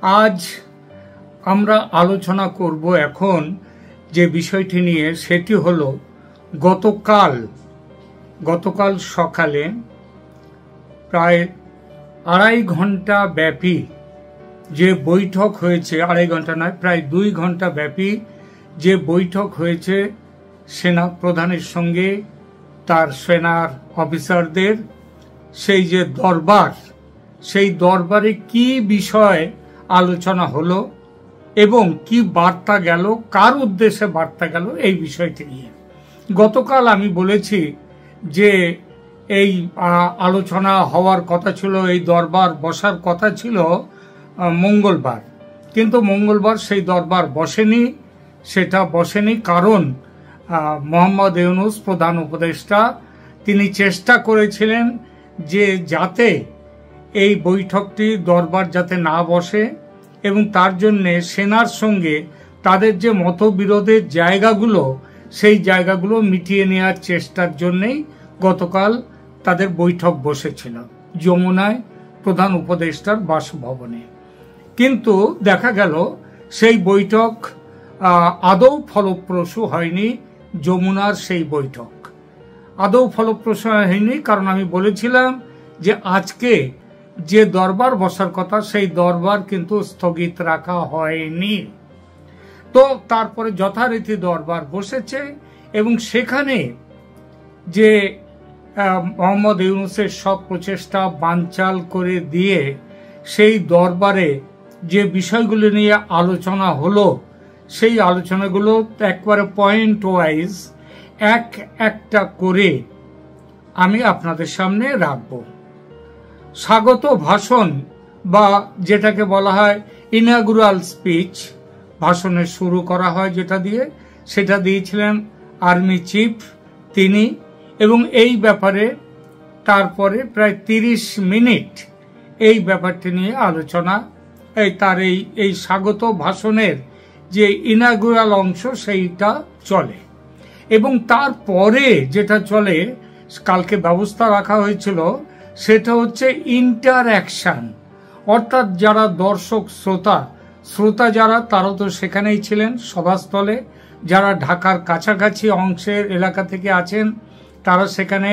আজ আমরা আলোচনা করব এখন যে বিষয়টি নিয়ে, সেটি হলো গতকাল সকালে প্রায় 2.5 ঘন্টা ব্যাপী যে বৈঠক হয়েছে, 2.5 ঘন্টা নয়, প্রায় 2 ঘন্টা ব্যাপী যে বৈঠক হয়েছে সেনা প্রধানের সঙ্গে তার সেনার অফিসারদের, সেই যে দরবার, সেই দরবারে কি বিষয় আলোচনা হলো এবং কি বার্তা গেল, কার উদ্দেশ্যে বার্তা গেল, এই বিষয়টি নিয়ে গতকাল আমি বলেছি যে এই আলোচনা হওয়ার কথা ছিল, এই দরবার বসার কথা ছিল মঙ্গলবার, কিন্তু মঙ্গলবার সেই দরবার বসেনি। সেটা বসেনি কারণ মোহাম্মদ ইউনূস প্রধান উপদেষ্টা তিনি চেষ্টা করেছিলেন যে যাতে এই বৈঠকটি দরবার যাতে না বসে এবং তার জন্যে সেনার সঙ্গে তাদের যে মতবিরোধের জায়গাগুলো, সেই জায়গাগুলো মিটিয়ে নেওয়ার চেষ্টার জন্যেই গতকাল তাদের বৈঠক বসেছিল যমুনায় প্রধান উপদেষ্টার বাসভবনে। কিন্তু দেখা গেল সেই বৈঠক আদৌ ফলপ্রসূ হয়নি। যমুনার সেই বৈঠক আদৌ ফলপ্রসূ হয়নি, কারণ আমি বলেছিলাম যে আজকে যে দরবার বসার কথা, সেই দরবার কিন্তু স্থগিত রাখা হয়নি। তো তারপরে যথারীতি দরবার বসেছে এবং সেখানে যে মোহাম্মদ ইউনূসের সব প্রচেষ্টা বানচাল করে দিয়ে সেই দরবারে যে বিষয়গুলো নিয়ে আলোচনা হলো, সেই আলোচনাগুলো একবারে পয়েন্ট ওয়াইজ একটা করে আমি আপনাদের সামনে রাখব। স্বাগত ভাষণ বা যেটাকে বলা হয় ইনাগুরাল স্পিচ, ভাষণের শুরু করা হয় যেটা দিয়ে, সেটা দিয়েছিলেন আর্মি চিফ তিনি, এবং এই ব্যাপারে তারপরে প্রায় 30 মিনিট এই ব্যাপারটি নিয়ে আলোচনা, তার এই স্বাগত ভাষণের যে ইনাগুরাল অংশ সেইটা চলে। এবং তারপরে যেটা চলে, কালকে ব্যবস্থা রাখা হয়েছিল, সেটা হচ্ছে ইন্টারঅ্যাকশন, অর্থাৎ যারা দর্শক শ্রোতা যারা, তারা তো সেখানেই ছিলেন সভাস্থলে, যারা ঢাকার কাছাকাছি অংশের এলাকা থেকে আছেন তারা সেখানে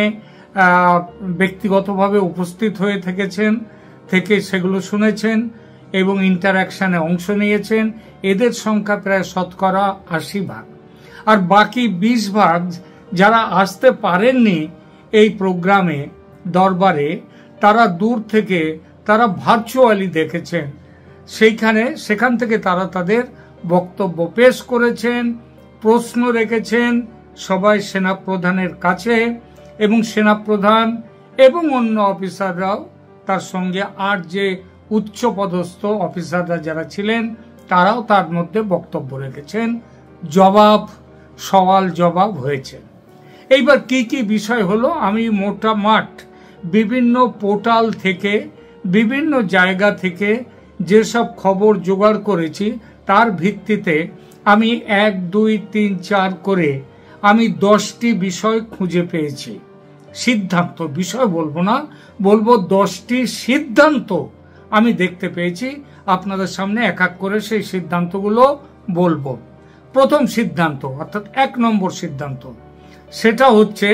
ব্যক্তিগতভাবে উপস্থিত হয়ে থেকে সেগুলো শুনেছেন এবং ইন্টারঅ্যাকশনে অংশ নিয়েছেন। এদের সংখ্যা প্রায় 80%। আর বাকি 20% যারা আসতে পারেননি এই প্রোগ্রামে, দরবারে, তারা দূর থেকে তারা ভার্চুয়ালি দেখেছেন। সেখান থেকে তারা তাদের বক্তব্য পেশ করেছেন, প্রশ্ন রেখেছেন সবাই সেনাপ্রধানের কাছে, এবং সেনাপ্রধান এবং অন্য অফিসাররাও তার সঙ্গে আর যে উচ্চপদস্থ অফিসাররা যারা ছিলেন তারাও তার মধ্যে বক্তব্য রেখেছেন, সওয়াল জবাব হয়েছে। এইবার কি কি বিষয় হলো, আমি মোটামুট বিভিন্ন পোর্টাল থেকে, বিভিন্ন জায়গা থেকে যেসব খবর জোগাড় করেছি তার ভিত্তিতে আমি 1, 2, 3, 4 করে আমি 10টি বিষয় খুঁজে পেয়েছি। সিদ্ধান্ত, বিষয় বলবো না, বলবো 10টি সিদ্ধান্ত আমি দেখতে পেয়েছি। আপনাদের সামনে এক এক করে সেই সিদ্ধান্তগুলো বলবো। প্রথম সিদ্ধান্ত, অর্থাৎ 1 নম্বর সিদ্ধান্ত, সেটা হচ্ছে,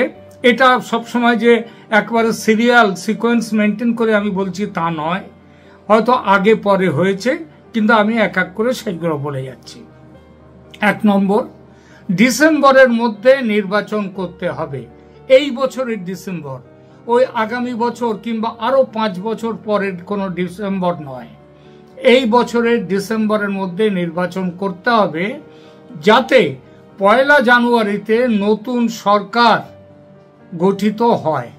এটা সবসময় যে একবারে সিরিয়াল সিকোয়েন্স মেনটেন করে আমি বলছি তা নয়, হয়তো আগে পরে হয়েছে, কিন্তু আমি এক এক করে সেগুলো বলে যাচ্ছি। 1 নম্বর, ডিসেম্বরের মধ্যে নির্বাচন করতে হবে। এই বছরের ডিসেম্বর, ওই আগামী বছর কিংবা আরো 5 বছর পরের কোনো ডিসেম্বর নয়, এই বছরের ডিসেম্বরের মধ্যে নির্বাচন করতে হবে, যাতে 1 জানুয়ারিতে নতুন সরকার গঠিত হয়।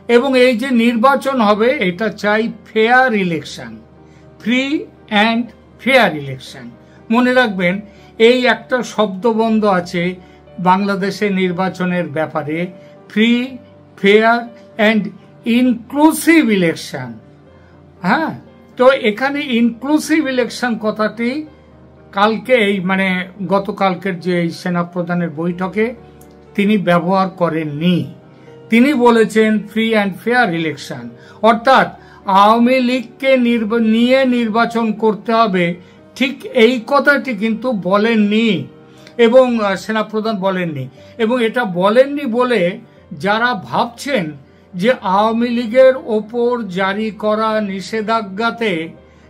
এবং এই যে নির্বাচন হবে, এটা চাই fair election, free and fair election. মনে রাখবেন, এই একটা শব্দবন্ধ আছে বাংলাদেশে নির্বাচনের ব্যাপারে, free, fair and inclusive election. হ্যাঁ, তো এখানে ইনক্লুসিভ ইলেকশন কথাটি কালকে গতকালকের যে সেনাপ্রধানের বৈঠকে তিনি ব্যবহার করেননি। তিনি বলেছেন ফ্রি অ্যান্ড ফেয়ার ইলেকশন, অর্থাৎ আওয়ামী লীগকে নিয়ে নির্বাচন করতে হবে, ঠিক এই কথাটি কিন্তু বলেননি এবং সেনাপ্রধান বলেননি। এবং এটা বলেননি বলে যারা ভাবছেন যে আওয়ামী লীগের ওপর জারি করা নিষেধাজ্ঞাতে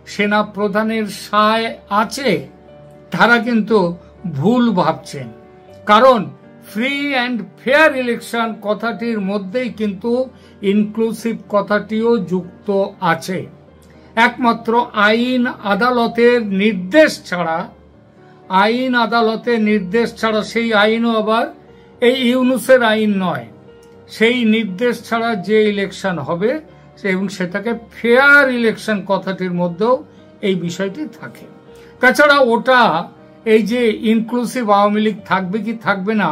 সেনাপ্রধানের সায় আছে, তারা কিন্তু ভুল ভাবছেন। কারণ ফ্রি অ্যান্ড ফেয়ার ইলেকশন কথাটির মধ্যেই কিন্তু ইনক্লুসিভ কথাটিও যুক্ত আছে। একমাত্র আইন আদালতের নির্দেশ ছাড়া, সেই আইনও আবার এই ইউনূসের আইন নয়, সেই নির্দেশ ছাড়া যে ইলেকশন হবে এবং সেটাকে ফেয়ার ইলেকশন কথাটির মধ্যেও এই বিষয়টি থাকে। তাছাড়া ওটা এই যে ইনক্লুসিভ আওয়ামী লীগ থাকবে কি থাকবে না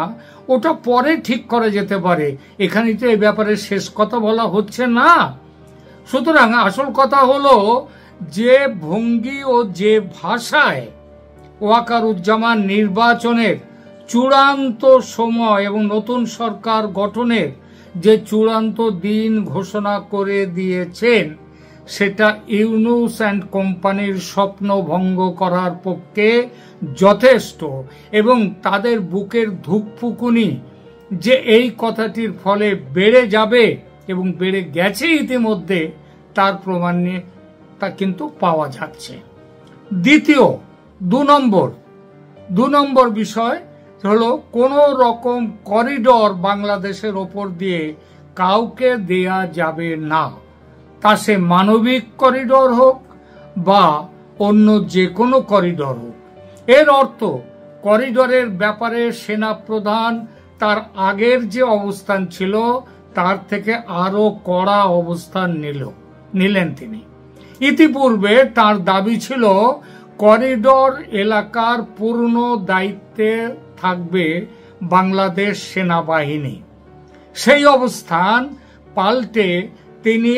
ওটা পরে ঠিক করা যেতে পারে, এখানে তো এই ব্যাপারে শেষ কথা বলা হচ্ছে না। সুতরাং আসল কথা হলো যে ভঙ্গি ও যে ভাষায় ওয়াকারুজ্জামান নির্বাচনের চূড়ান্ত সময় এবং নতুন সরকার গঠনের যে চূড়ান্ত দিন ঘোষণা করে দিয়েছেন, সেটা ইউনূস অ্যান্ড কোম্পানির স্বপ্ন ভঙ্গ করার পক্ষে যথেষ্ট। এবং তাদের বুকের ধুকফুকুনি যে এই কথাটির ফলে বেড়ে যাবে এবং বেড়ে গেছে ইতিমধ্যে, তার প্রমাণ নিয়ে তা কিন্তু পাওয়া যাচ্ছে। দ্বিতীয় 2 নম্বর বিষয় হলো কোন রকম করিডোর বাংলাদেশের ওপর দিয়ে কাউকে দেয়া যাবে না, তা সে মানবিক করিডোর হোক বা অন্য যে কোনো করিডোর হোক। এর অর্থ করিডোরের ব্যাপারে সেনাপ্রধান তার আগের যে অবস্থান ছিল তার থেকে আরো কড়া অবস্থান নিলেন তিনি। ইতিপূর্বে তার দাবি ছিল করিডোর এলাকার পূর্ণ দায়িত্বে থাকবে বাংলাদেশ সেনাবাহিনী। সেই অবস্থান পাল্টে তিনি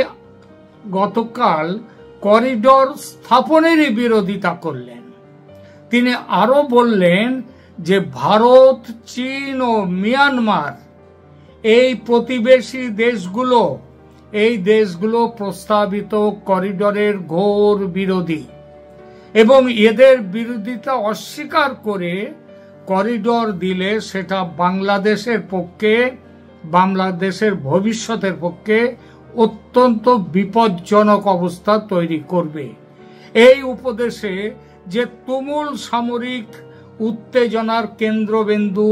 গতকাল করিডোর স্থাপনেরই বিরোধিতা করলেন। তিনি আরো বললেন যে ভারত, চীন ও মিয়ানমার এই প্রতিবেশী দেশগুলো প্রস্তাবিত করিডোরের ঘোর বিরোধী এবং এদের বিরোধিতা অস্বীকার করে করিডোর দিলে সেটা বাংলাদেশের ভবিষ্যতের পক্ষে অত্যন্ত বিপজ্জনক অবস্থা তৈরি করবে। এই উপদেশে যে তুমুল সামরিক উত্তেজনার কেন্দ্রবিন্দু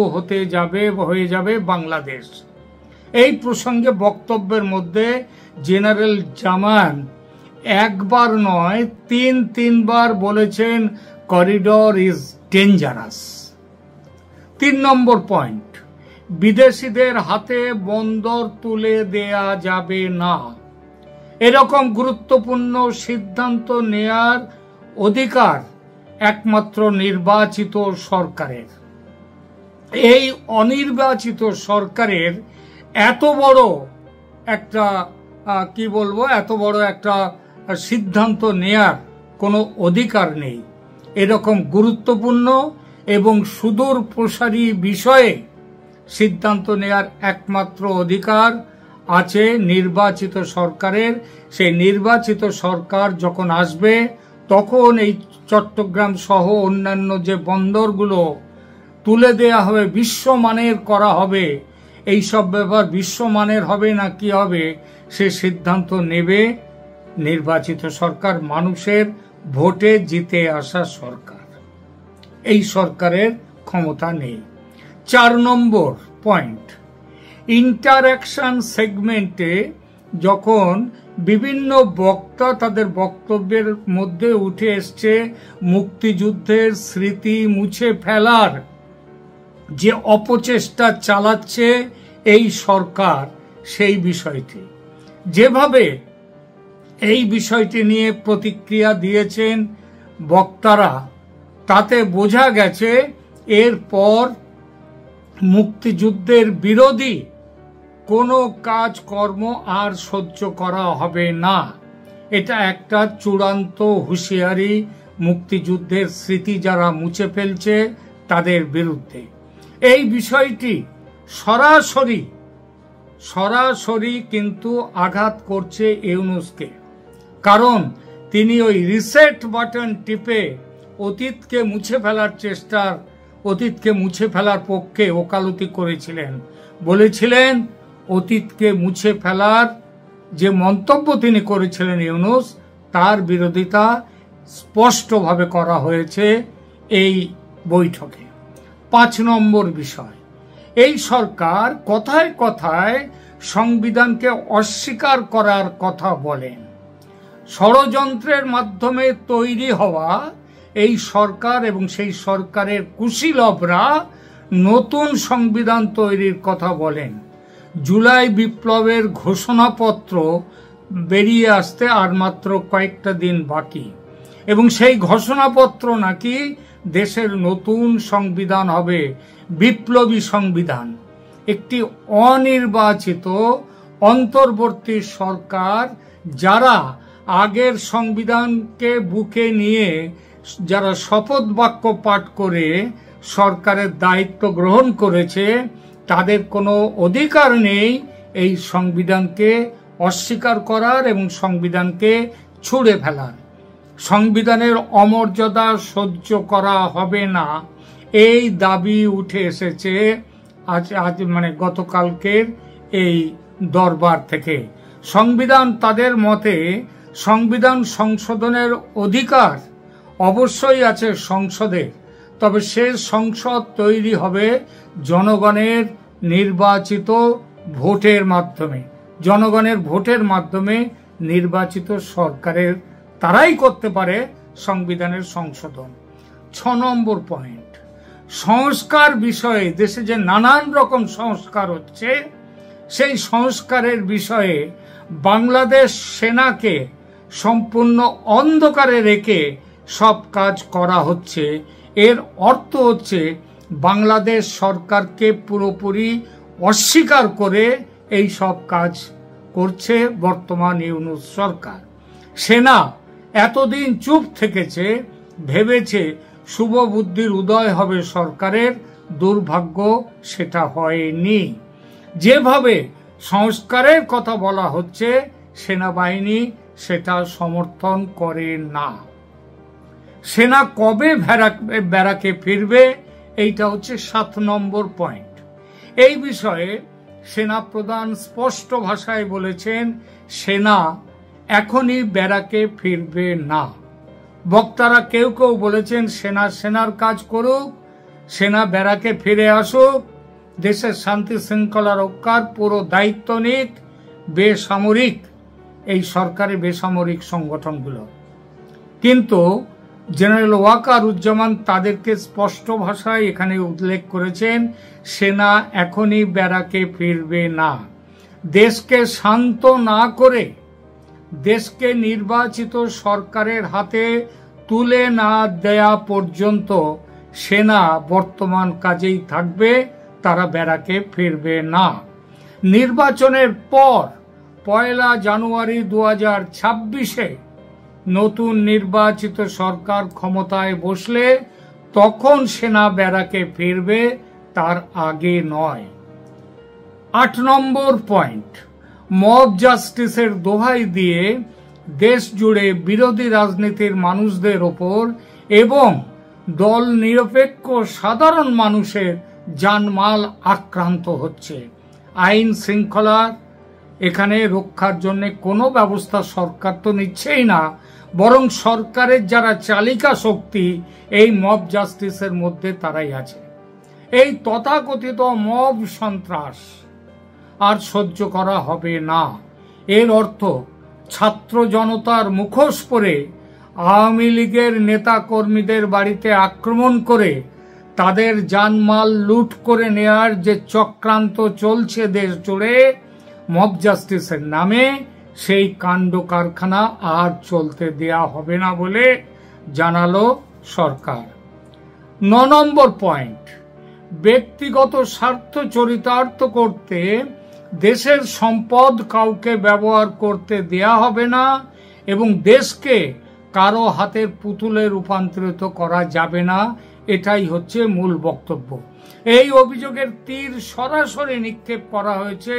হয়ে যাবে বাংলাদেশ। এই প্রসঙ্গে বক্তব্যের মধ্যে জেনারেল জামান একবার নয় 3বার বলেছেন corridor is dangerous. 3 number point, বিদেশিদের হাতে বন্দর তুলে দেয়া যাবে না। এরকম গুরুত্বপূর্ণ সিদ্ধান্ত নেয়ার অধিকার একমাত্র নির্বাচিত সরকারের। এই অনির্বাচিত সরকারের এত বড় একটা সিদ্ধান্ত নেয়ার কোনো অধিকার নেই। এরকম গুরুত্বপূর্ণ এবং সুদূর প্রসারী বিষয়ে সিদ্ধান্ত নেয়ার একমাত্র অধিকার আছে নির্বাচিত সরকারের। সেই নির্বাচিত সরকার যখন আসবে তখন এই চট্টগ্রাম সহ অন্যান্য যে বন্দরগুলো তুলে দেয়া হবে, বিশ্বমানের করা হবে, এই সব ব্যাপার বিশ্বমানের হবে না কি হবে সে সিদ্ধান্ত নেবে নির্বাচিত সরকার, মানুষের ভোটে জিতে আসা সরকার। এই সরকারের ক্ষমতা নেই। 4 নম্বর পয়েন্ট, ইন্টারঅ্যাকশন সেগমেন্টে যখন বিভিন্ন বক্তা তাদের বক্তব্যের মধ্যে উঠে এসছে মুক্তিযুদ্ধের স্মৃতি মুছে ফেলার যে অপচেষ্টা চালাচ্ছে এই সরকার, সেই বিষয়টি যেভাবে এই বিষয়টি নিয়ে প্রতিক্রিয়া দিয়েছেন বক্তারা, তাতে বোঝা গেছে এরপর মুক্তিযুদ্ধের বিরোধী কোনো কাজকর্ম আর সহ্য করা হবে না। এটা একটা চূড়ান্ত হুঁশিয়ারি মুক্তিযুদ্ধের স্মৃতি যারা মুছে ফেলছে তাদের বিরুদ্ধে। এই বিষয়টি সরাসরি কিন্তু আঘাত করছে ইউনূসকে। কারণ তিনি ওই রিসেট বাটন টিপে অতীতকে মুছে ফেলার পক্ষে ওকালতি করেছিলেন, বলেছিলেন অতীতকে মুছে ফেলার যে মন্তব্য তিনি করেছিলেন ইউনূস, তার বিরোধিতা স্পষ্টভাবে করা হয়েছে এই বৈঠকে। 5 নম্বর বিষয়, এই সরকার কথায় কথায় সংবিধানকে অস্বীকার করার কথা বলেন। ষড়যন্ত্রের মাধ্যমে তৈরি হওয়া এই সরকার এবং সেই সরকারের কুশীলবরা নতুন সংবিধান তৈরির কথা বলেন। জুলাই বিপ্লবের ঘোষণাপত্র বেরিয়ে আসতে আর মাত্র কয়েকটা দিন বাকি, এবং সেই ঘোষণাপত্র নাকি দেশের নতুন সংবিধান হবে, বিপ্লবী সংবিধান। একটি অনির্বাচিত অন্তর্বর্তী সরকার, যারা আগের সংবিধানকে বুকে নিয়ে যারা শপথ বাক্য পাঠ করে সরকারের দায়িত্ব গ্রহণ করেছে, তাদের কোনো অধিকার নেই এই সংবিধানকে অস্বীকার করার এবং সংবিধানকে ছুঁড়ে ফেলার। সংবিধানের অমর্যাদা সহ্য করা হবে না, এই দাবি উঠে এসেছে আজ গতকালকের এই দরবার থেকে। সংবিধান তাদের মতে সংবিধান সংশোধনের অধিকার অবশ্যই আছে সংসদের, তবে সে সংসদ তৈরি হবে জনগণের নির্বাচিত ভোটের মাধ্যমে। জনগণের ভোটের মাধ্যমে নির্বাচিত সরকারের তারাই করতে পারে সংবিধানের সংশোধন। 6 নম্বর পয়েন্ট, সংস্কার বিষয়ে দেশে যে নানান রকম সংস্কার হচ্ছে, সেই সংস্কারের বিষয়ে বাংলাদেশ সেনাকে সম্পূর্ণ অন্ধকারে রেখে সব কাজ করা হচ্ছে। এর অর্থ হচ্ছে বাংলাদেশ সরকারকে পুরোপুরি অস্বীকার করে এই সব কাজ করছে বর্তমান ইউনূস সরকার। সেনা এতদিন চুপ থেকেছে, ভেবেছে শুভ বুদ্ধির উদয় হবে সরকারের, দুর্ভাগ্য সেটা হয়নি। যেভাবে সংস্কারের কথা বলা হচ্ছে, সেনাবাহিনী সেটা সমর্থন করে না। সেনা কবে ব্যারাকে ফিরবে, এইটা হচ্ছে 7 নম্বর পয়েন্ট। এই বিষয়ে সেনা প্রধান স্পষ্ট ভাষায় বলেছেন, সেনা এখনই ব্যারাকে ফিরবে না। বক্তারা কেউ কেউ বলেছেন সেনার কাজ করুক, সেনা ব্যারাকে ফিরে আসুক, দেশের শান্তি শৃঙ্খলা রক্ষার পুরো দায়িত্ব নিক বেসামরিক এই সরকারি বেসামরিক সংগঠনগুলো। কিন্তু জেনারেল ওয়াকারুজ্জামান তাদেরকে স্পষ্ট ভাষায় এখানে উল্লেখ করেছেন, সেনা এখনই ব্যারাকে ফিরবে না। দেশকে শান্ত না করে, দেশকে নির্বাচিত সরকারের হাতে তুলে না দেয়া পর্যন্ত সেনা বর্তমান কাজেই থাকবে, তারা ব্যারাকে ফিরবে না। নির্বাচনের পর 1 জানুয়ারি 2026-এ নতুন নির্বাচিত সরকার ক্ষমতায় বসলে তখন সেনা ব্যারাকে ফিরবে, তার আগে নয়। 8 নম্বর পয়েন্ট, মব জাস্টিসের দোহাই দিয়ে দেশ জুড়ে বিরোধী রাজনীতির মানুষদের ওপর এবং দল নিরপেক্ষ সাধারণ মানুষের জানমাল আক্রান্ত হচ্ছে। আইন শৃঙ্খলা এখানে রক্ষার জন্য কোনো ব্যবস্থা সরকার তো নিচ্ছেই না, বরং সরকারের যারা চালিকা শক্তি এই মব জাস্টিসের মধ্যে তারাই আছে। এই তথাকথিত মব সন্ত্রাস আর সহ্য করা হবে না। এর অর্থ ছাত্র জনতার মুখোশ পরে আওয়ামী লীগের নেতা কর্মীদের বাড়িতে আক্রমণ করে তাদের জানমাল লুট করে নেয়ার যে চক্রান্ত চলছে দেশ জুড়ে মব জাস্টিসের নামে, সেই কাণ্ড কারখানা আর চলতে দেয়া হবে না বলে জানালো সরকার। 9 নম্বর পয়েন্ট, ব্যক্তিগত স্বার্থ চরিতার্থ করতে দেশের সম্পদ কাউকে ব্যবহার করতে দেয়া হবে না এবং দেশকে কারো হাতের পুতুলে রূপান্তরিত করা যাবে না, এটাই হচ্ছে মূল বক্তব্য। এই অভিযোগের তীর সরাসরি নিক্ষেপ করা হয়েছে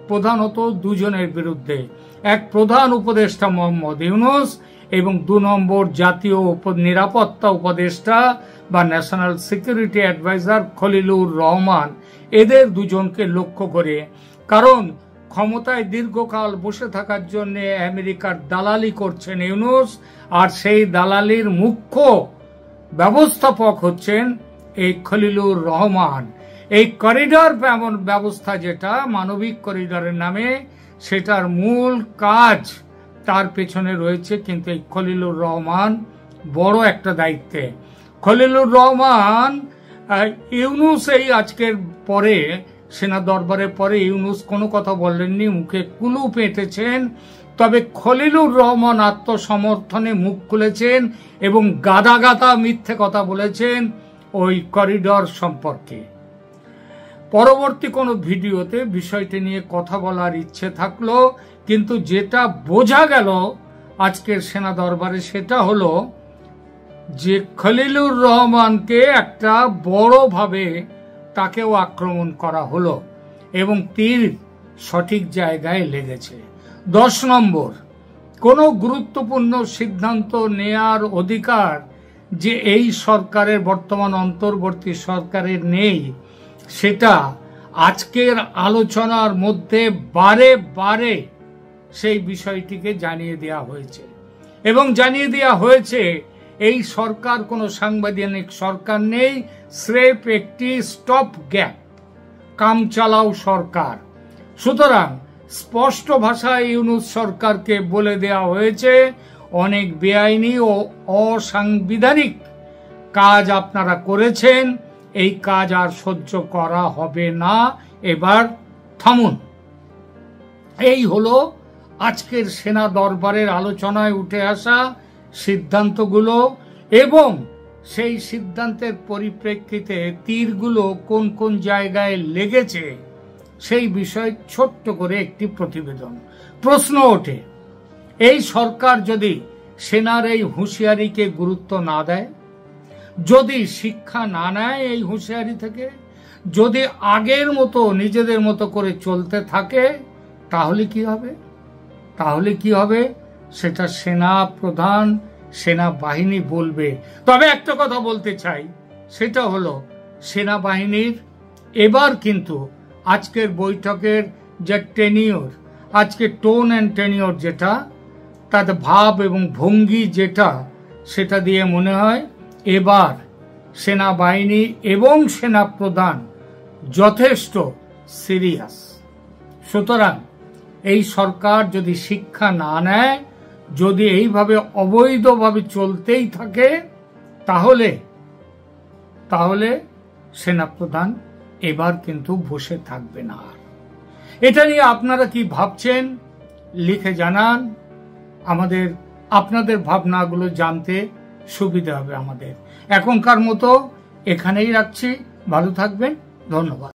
প্রধানত দুজনের বিরুদ্ধে, এক প্রধান উপদেষ্টা মোহাম্মদ ইউনূস এবং 2 নম্বর জাতীয় নিরাপত্তা উপদেষ্টা বা national security adviser Khalilur Rahman, এদের দুজনকে লক্ষ্য করে। কারণ ক্ষমতায় দীর্ঘকাল বসে থাকার জন্য আমেরিকার দালালি করছেন ইউনূস, আর সেই দালালির মুখ্য ব্যবস্থাপক হচ্ছেন এই খলিলুর রহমান। এই করিডর ব্যবস্থা, যেটা মানবিক করিডরের নামে, সেটার মূল কাজ তার পেছনে রয়েছে কিন্তু এই খলিলুর রহমান বড় একটা দায়িত্বে। খলিলুর রহমান ইউনূস এই আজকের পরে সেনা দরবারের পরে ইউনূস কোনো কথা বলেননি, মুখে কুলুপ এঁটেছেন। তবে খলিলুর রহমান আত্মসমর্থনে মুখ খুলেছেন এবং গাদা গাদা মিথ্যে কথা বলেছেন ওই করিডর সম্পর্কে। পরবর্তী কোনো ভিডিওতে বিষয়টি নিয়ে কথা বলার ইচ্ছে থাকলো, কিন্তু যেটা বোঝা গেল আজকের সেনা দরবারে সেটা হলো যে খলিলুর রহমানকে একটা বড়ভাবে তাকেও আক্রমণ করা হলো এবং তীর সঠিক জায়গায় লেগেছে। 10 নম্বর, কোনো গুরুত্বপূর্ণ সিদ্ধান্ত নেয়ার অধিকার যে এই সরকারের, বর্তমান অন্তর্বর্তী সরকারের নেই, সেটা আজকের আলোচনার মধ্যে বারে বারে সেই বিষয়টিকে জানিয়ে দেওয়া হয়েছে এবং জানিয়ে দেওয়া হয়েছে এই সরকার কোনো সাংবিধানিক সরকার নেই, স্রেফ একটি স্টপ গ্যাপ কাম চালাও সরকার। সুতরাং স্পষ্ট ভাষায় ইউনূস সরকারকে বলে দেওয়া হয়েছে অনেক বেআইনি ও অসাংবিধানিক কাজ আপনারা করেছেন, এই কাজ আর সহ্য করা হবে না, এবার থামুন। এই হলো আজকের সেনা দরবারের আলোচনায় উঠে আসা সিদ্ধান্তগুলো এবং সেই সিদ্ধান্তের পরিপ্রেক্ষিতে তীরগুলো কোন কোন জায়গায় লেগেছে সেই বিষয়ে ছোট্ট করে একটি প্রতিবেদন। প্রশ্ন ওঠে, এই সরকার যদি সেনার এই হুঁশিয়ারিকে গুরুত্ব না দেয়, যদি শিক্ষা না নেয় এই হুঁশিয়ারি থেকে, যদি আগের মতো নিজেদের মতো করে চলতে থাকে, তাহলে কি হবে? তাহলে কি হবে সেটা সেনা প্রধান, সেনাবাহিনী বলবে। তবে একটা কথা বলতে চাই, সেটা হলো সেনাবাহিনীর এবার কিন্তু আজকের বৈঠকের যে টেনিওর, আজকে টোন অ্যান্ড টেনিওর যেটা, তাতে ভাব এবং ভঙ্গি যেটা, সেটা দিয়ে মনে হয় এবার সেনাবাহিনী এবং সেনা প্রধান যথেষ্ট সিরিয়াস। সুতরাং এই সরকার যদি শিক্ষা না নেয়, যদি এইভাবে অবৈধভাবে চলতেই থাকে, তাহলে সেনাপ্রধান এবার কিন্তু বসে থাকবে না। এটা নিয়ে আপনারা কি ভাবছেন লিখে জানান, আপনাদের ভাবনাগুলো জানতে সুবিধা হবে আমাদের। এখনকার মতো এখানেই রাখছি, ভালো থাকবেন, ধন্যবাদ।